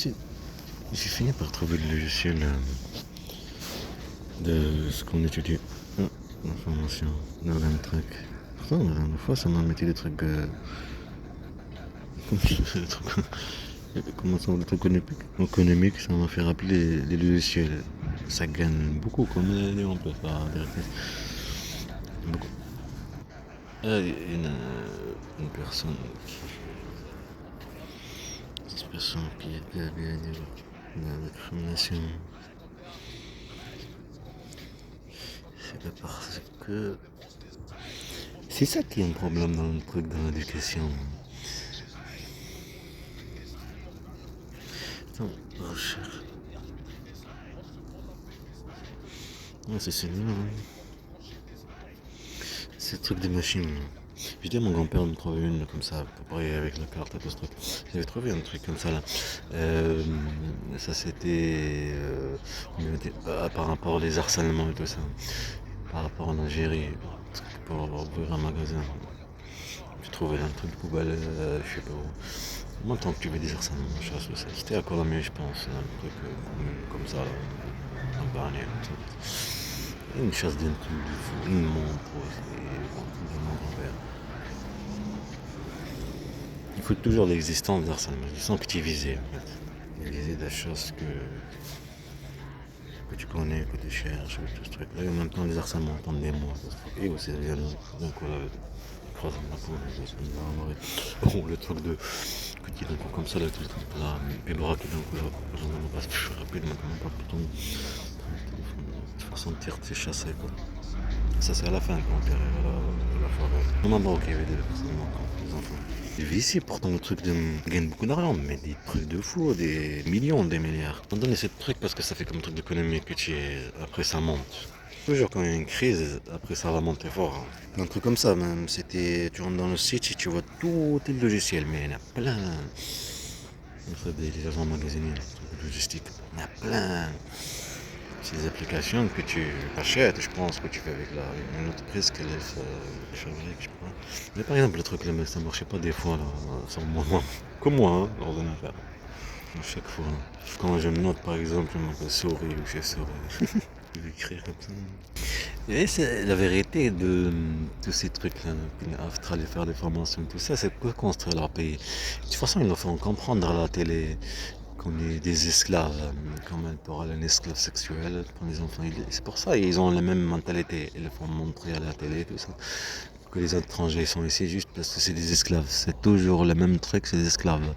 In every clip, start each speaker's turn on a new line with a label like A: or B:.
A: sais, j'ai fini par trouver le logiciel de ce qu'on étudie. Ah, l'information, dans un truc. Pourtant, la dernière fois, ça m'a mis des trucs. Des trucs comment ça, des trucs économiques, ça m'a fait rappeler les logiciels. Ça gagne beaucoup, comme on peut faire des beaucoup. Ah, il y a une personne cette personne qui était bien dans la discrimination. C'est pas parce que. C'est ça qui est un problème dans le truc, dans l'éducation. Attends, recherche. Ouais, c'est celui-là. C'est le truc des machines. Je dis à mon grand-père de me trouver une comme ça, pour parler avec la carte et tout ce truc. J'avais trouvé un truc comme ça là. Ça c'était par rapport aux harcèlements et tout ça. Par rapport en Algérie, pour ouvrir un magasin. J'ai trouvé un truc de poubelle, je sais pas où. Moi, tant que tu veux des harcèlements, je chasse ça. C'était à Colomiers, je pense, un truc comme ça, un barnier. Une chasse d'un truc de fou, une montre aussi, de mon grand-père. Il faut toujours l'existence d'harcèlement, sans que tu es visé en fait. Il y a visé des choses que tu connais, que tu cherches, tout ce truc-là. Et en même temps, les harcèlements pendant des mois. Et aussi, il y a d'un coup, là, croisement de la peau, le truc de. Que tu d'un coup comme ça, là, tout le truc là, mes bras qui d'un coup, là, j'en passe plus rapide maintenant, pas tout le temps. De toute façon, tire, t'es chassé, quoi. Ça, c'est à la fin, quand on dirait la forêt. On m'a manqué, il y avait des personnes manquantes, les enfants. J'ai vu ici, pourtant, le truc de gagne beaucoup d'argent, mais des trucs de fou, des millions, des milliards. On donne ces trucs parce que ça fait comme truc d'économie que tu es, après ça monte. Toujours quand il y a une crise, après ça va monter fort. Hein. Un truc comme ça, même, c'était, tu rentres dans le site et tu vois tout le logiciel, mais il y en a plein. Des agents magasiniers, des trucs de logistique. Il y en a plein. C'est des applications que tu achètes, je pense, que tu fais avec une entreprise qui laisse fabrique, je sais pas. Mais par exemple, le truc là, mais ça marchait pas des fois, là, sur moi, comme moi, hein, l'ordinateur. À chaque fois. Quand je note, par exemple, je m'appelle souris ou chez souris. Je vais écrire comme ça. Et c'est la vérité de tous ces trucs-là, after aller faire des formations, tout ça, c'est pour construire leur pays. De toute façon, ils nous font comprendre à la télé qu'on est des esclaves, comme elle parle un esclave sexuel pour les enfants. C'est pour ça ils ont la même mentalité. Ils le font montrer à la télé, tout ça. Que les étrangers sont ici juste parce que c'est des esclaves. C'est toujours le même truc, c'est des esclaves.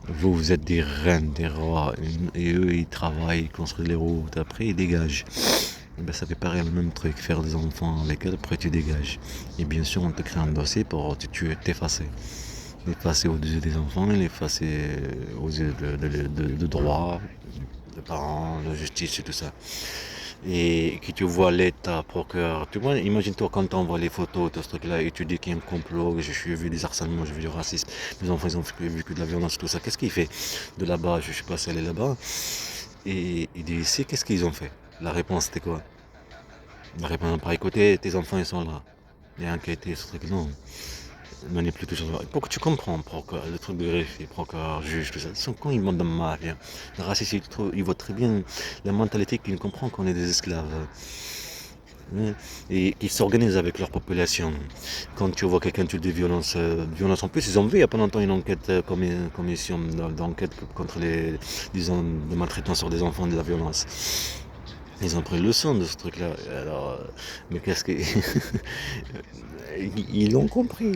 A: Vous êtes des reines, des rois, et eux ils travaillent, ils construisent les routes, après ils dégagent. Et ben, ça fait pareil le même truc, faire des enfants avec eux, après tu dégages. Et bien sûr on te crée un dossier pour te tuer, t'effacer. L'effacer aux yeux des enfants et l'effacer aux yeux de droit, de parents, de justice et tout ça. Et que tu vois l'État, procureur, tu vois, imagine-toi quand tu envoies les photos de ce truc-là et tu dis qu'il y a un complot, que j'ai vu des harcèlements, j'ai vu du racisme, les enfants ils ont vécu de la violence, tout ça, qu'est-ce qu'il fait de là-bas, je sais pas si elle est là-bas, et d'ici, qu'est-ce qu'ils ont fait? La réponse c'était quoi? La réponse par écouter, tes enfants ils sont là. Et enquêter ce truc, non. Manipule toujours. Pour que tu comprends, procureur, le truc de greffier, procureur, juge, tout ça. Ils sont quand ils montent dans ma vie. Le racisme, ils voient très bien la mentalité qu'ils comprennent qu'on est des esclaves. Et qui s'organisent avec leur population. Quand tu vois quelqu'un tuer des violences, violences en plus, ils ont vu il n'y a pas longtemps une enquête, commission d'enquête contre les, disons, de maltraitance sur des enfants, de la violence. Ils ont pris le leçon de ce truc-là. Alors, mais qu'est-ce que. Ils l'ont compris.